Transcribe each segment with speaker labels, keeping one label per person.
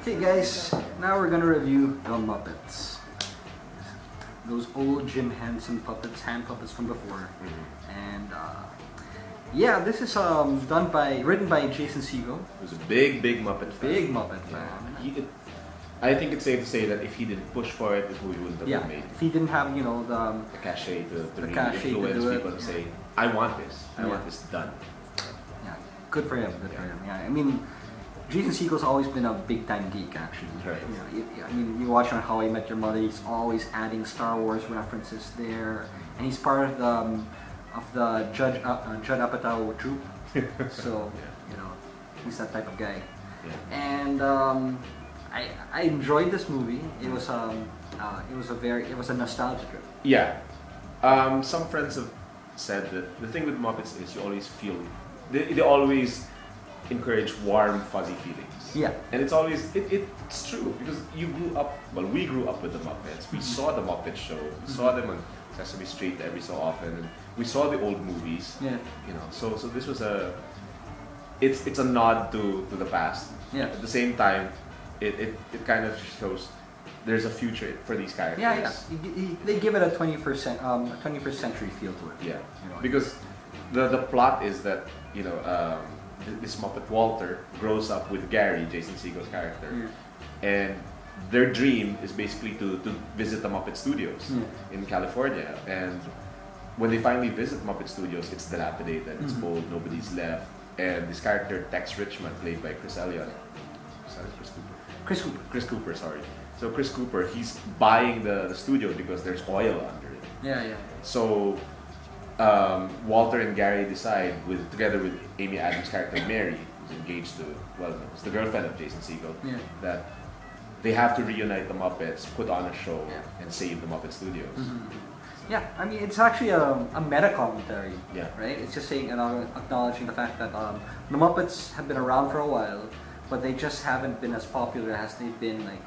Speaker 1: Okay guys, now we're gonna review the Muppets. Those old Jim Henson puppets, hand puppets from before. And yeah, this is written by Jason Segel.
Speaker 2: He was a big Muppet fan.
Speaker 1: Big Muppet fan.
Speaker 2: I think it's safe to say that if he didn't push for it, this movie wouldn't have been made.
Speaker 1: If he didn't have, you know,
Speaker 2: the cachet to really
Speaker 1: cachet
Speaker 2: influence
Speaker 1: to
Speaker 2: people to say, I want this. I want this done.
Speaker 1: Yeah, good for him. Good for him. Yeah, I mean, Jason Segel's always been a big time geek, actually.
Speaker 2: Right.
Speaker 1: I mean, you watch on How I Met Your Mother. He's always adding Star Wars references there, and he's part of the Judd Apatow troupe. So you know, he's that type of guy.
Speaker 2: Yeah.
Speaker 1: And I enjoyed this movie. It was a nostalgia trip.
Speaker 2: Yeah. Some friends have said that the thing with Muppets is you always feel they always encourage warm, fuzzy feelings.
Speaker 1: Yeah.
Speaker 2: And it's always it's true because we grew up with the Muppets. We saw the Muppet Show. We saw them on Sesame Street every so often, and we saw the old movies.
Speaker 1: Yeah.
Speaker 2: You know, so this was it's a nod to the past.
Speaker 1: Yeah.
Speaker 2: At the same time, it kind of shows there's a future for these characters.
Speaker 1: Yeah. They give it a 21st century feel to it.
Speaker 2: Yeah.
Speaker 1: You know,
Speaker 2: Because the plot is that, you know, this Muppet Walter grows up with Gary, Jason Segel's character, and their dream is basically to visit the Muppet Studios in California. And when they finally visit Muppet Studios, it's dilapidated, it's old, nobody's left, and this character Tex Richmond, played by Chris Elliott. Chris Cooper, sorry. So Chris Cooper, he's buying the studio because there's oil under it.
Speaker 1: Yeah.
Speaker 2: So Walter and Gary decide, together with Amy Adams' character Mary, who's engaged to, it's the girlfriend of Jason Segel, that they have to reunite the Muppets, put on a show, and save the Muppet Studios.
Speaker 1: Yeah, I mean, it's actually a meta commentary.
Speaker 2: Yeah.
Speaker 1: Right? It's just saying and acknowledging the fact that the Muppets have been around for a while, but they just haven't been as popular as they've been, like,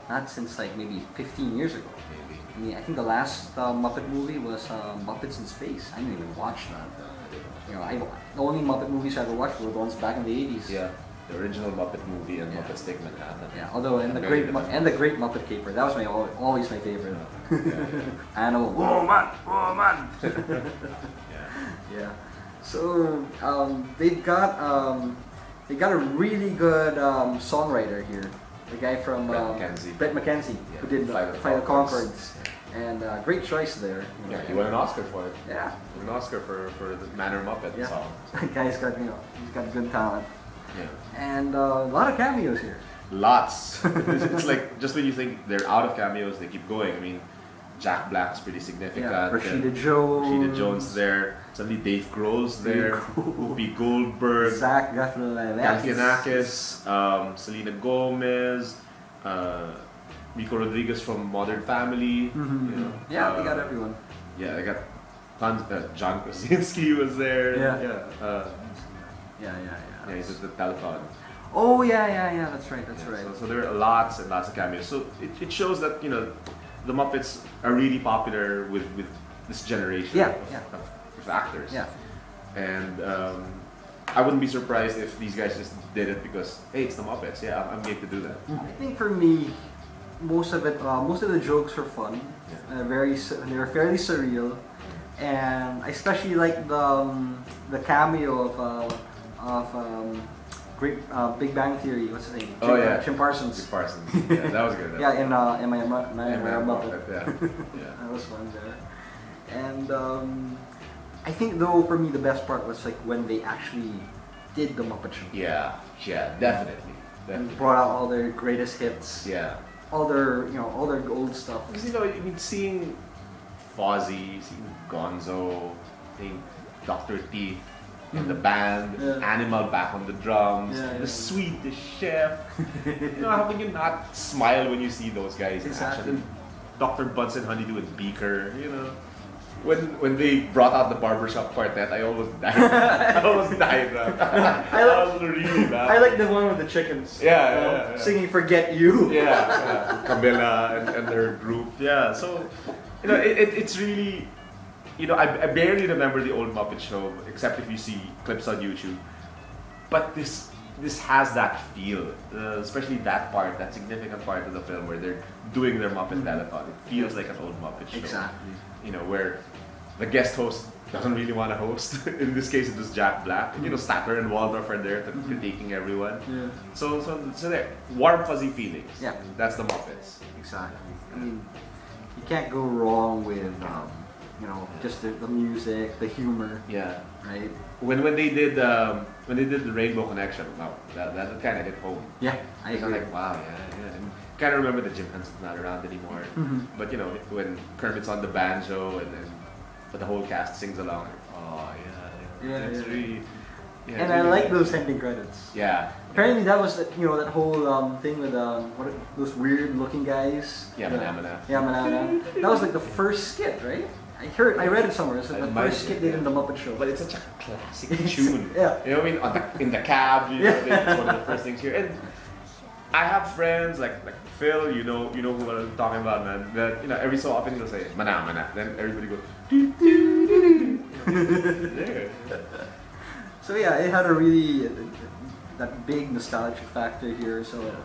Speaker 1: not since like maybe 15 years ago.
Speaker 2: Maybe.
Speaker 1: I mean, I think the last Muppet movie was Muppets in Space. I didn't even watch that. You know, the only Muppet movies I ever watched were the ones back in the 80s.
Speaker 2: Yeah, the original Muppet movie and Muppets Take Manhattan.
Speaker 1: Yeah, although and the great Muppet Caper, that was always my favorite. Animal woman. Yeah. So they've got a really good songwriter here. The guy from Brett McKenzie, who did Flight of the Conchords. And great choice there. You know,
Speaker 2: he won an Oscar for it.
Speaker 1: Yeah.
Speaker 2: He won an Oscar for the Manor Muppet song.
Speaker 1: That guy's got, you know, he's got good talent.
Speaker 2: Yeah.
Speaker 1: And a lot of cameos here.
Speaker 2: Lots. It's like, just when you think they're out of cameos, they keep going. I mean, Jack Black's pretty significant.
Speaker 1: Yeah, Rashida Jones
Speaker 2: there. Suddenly Dave Grohl's there. Whoopi Goldberg.
Speaker 1: Zach
Speaker 2: Galifianakis. Selena Gomez. Rico Rodriguez from Modern Family. You know,
Speaker 1: yeah, they got everyone.
Speaker 2: Yeah, they got tons. John Krasinski was there.
Speaker 1: Yeah,
Speaker 2: he's at the telethon.
Speaker 1: Oh yeah, that's right.
Speaker 2: So there are lots and lots of cameos. So it shows that, you know, the Muppets are really popular with this generation of actors. Yeah. And I wouldn't be surprised if these guys just did it because, hey, it's the Muppets. Yeah, I'm game to do that.
Speaker 1: I think for me, most of the jokes were fun. They were fairly surreal, and I especially like the cameo of Big Bang Theory. What's his name? Jim Parsons.
Speaker 2: Jim Parsons. Yeah, that was good.
Speaker 1: Yeah, in Am I a Muppet?
Speaker 2: Yeah.
Speaker 1: That was fun there. And I think though for me the best part was like when they actually did the Muppet Show.
Speaker 2: Yeah, definitely.
Speaker 1: And brought out all their greatest hits.
Speaker 2: Yeah.
Speaker 1: All their old stuff.
Speaker 2: Because, you know, I mean, seeing Fozzie, seeing Gonzo, seeing Dr. Teeth in the band, Animal back on the drums, the Swedish Chef. You know, how can you not smile when you see those guys in action? And Dr. Bunsen Honeydew and Beaker, you know. When they brought out the barbershop quartet, I almost died. I almost died. I was really bad.
Speaker 1: I like the one with the chickens.
Speaker 2: Yeah.
Speaker 1: Singing "Forget You."
Speaker 2: Yeah. Camilla and their group. Yeah. So, you know, it's really, you know, I barely remember the old Muppet Show except if you see clips on YouTube. But this this has that feel, especially that part, that significant part of the film where they're doing their Muppet telethon. It feels like an old Muppet show.
Speaker 1: Exactly.
Speaker 2: You know, where the guest host doesn't really want to host. In this case, it was Jack Black. You know, Statler and Waldorf are there critiquing everyone.
Speaker 1: Yeah.
Speaker 2: So there, warm, fuzzy feelings.
Speaker 1: Yeah.
Speaker 2: That's the Muppets.
Speaker 1: Exactly. I mean, you can't go wrong with, you know, just the music, the humor.
Speaker 2: Yeah.
Speaker 1: Right.
Speaker 2: When they did the Rainbow Connection, wow, that kind of hit home.
Speaker 1: Yeah, I agree.
Speaker 2: Like, wow, yeah. And kind of remember that Jim Henson's not around anymore. But you know, when Kermit's on the banjo but the whole cast sings along. Oh yeah. It's really. Yeah,
Speaker 1: and I like those ending credits.
Speaker 2: Yeah.
Speaker 1: Apparently that was that whole thing with those weird looking guys.
Speaker 2: Yeah, Manamana.
Speaker 1: Yeah, Manamana. That was like the first skit, right? I read it somewhere. It's like the first skit they did in the Muppet Show.
Speaker 2: But it's such a classic tune.
Speaker 1: Yeah.
Speaker 2: You know what I mean? In the cab, you know, it's one of the first things here. And I have friends like Phil, you know who I'm talking about, man. That every so often he'll say Mana. Then everybody goes doo, doo, doo, doo.
Speaker 1: So yeah, it had a really that big nostalgic factor here. So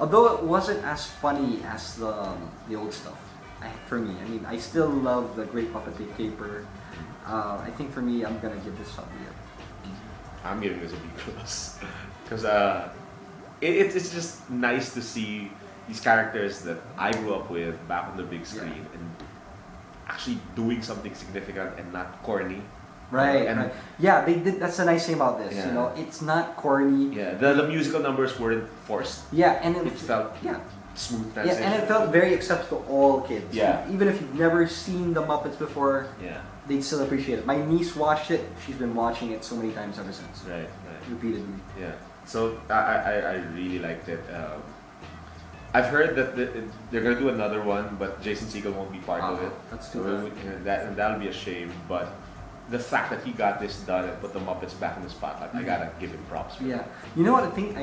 Speaker 1: although it wasn't as funny as the old stuff, for me, I mean, I still love the Great Muppet Caper. I think for me, I'm gonna give this a B.
Speaker 2: I'm giving this a B+, because it's just nice to see these characters that I grew up with back on the big screen and actually doing something significant and not corny.
Speaker 1: Right,
Speaker 2: and
Speaker 1: right. Yeah, they did. That's the nice thing about this. You know, it's not corny.
Speaker 2: Yeah, the musical numbers weren't forced.
Speaker 1: Yeah, and
Speaker 2: it felt smooth transition.
Speaker 1: Yeah, and it felt very acceptable to all kids.
Speaker 2: Yeah.
Speaker 1: Even if you've never seen the Muppets before, they'd still appreciate it. My niece watched it. She's been watching it so many times ever since.
Speaker 2: Right.
Speaker 1: Repeatedly.
Speaker 2: Yeah. So I really liked it. I've heard that they're gonna do another one, but Jason Segel won't be part of it.
Speaker 1: That's too bad.
Speaker 2: That'll be a shame. But the fact that he got this done and put the Muppets back in the spotlight, I gotta give him props for that.
Speaker 1: You know what I think?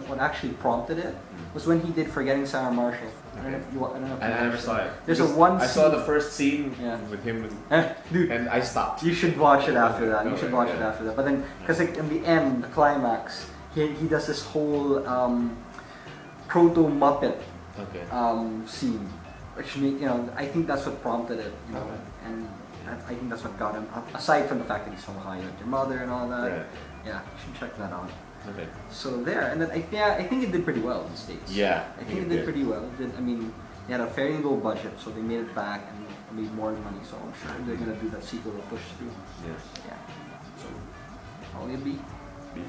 Speaker 1: What actually prompted it was when he did Forgetting Sarah Marshall.
Speaker 2: Okay.
Speaker 1: I don't know if
Speaker 2: I never saw it.
Speaker 1: There's I
Speaker 2: saw the first scene with him,
Speaker 1: dude,
Speaker 2: and I stopped.
Speaker 1: You should watch it after that. You should watch it after that. But then, because in the end, the climax, he does this whole proto Muppet scene, which I think that's what prompted it. And I think that's what got him. Aside from the fact that he's so high like your mother and all that, yeah, you should check that out.
Speaker 2: Okay.
Speaker 1: So there, and then I think it did pretty well in the States.
Speaker 2: Yeah,
Speaker 1: I think it did pretty well. I mean, they had a fairly low budget, so they made it back and made more money. So I'm sure they're gonna do that sequel to push through.
Speaker 2: Yeah.
Speaker 1: Yeah. So probably a B.
Speaker 2: B+.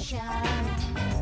Speaker 1: Yeah.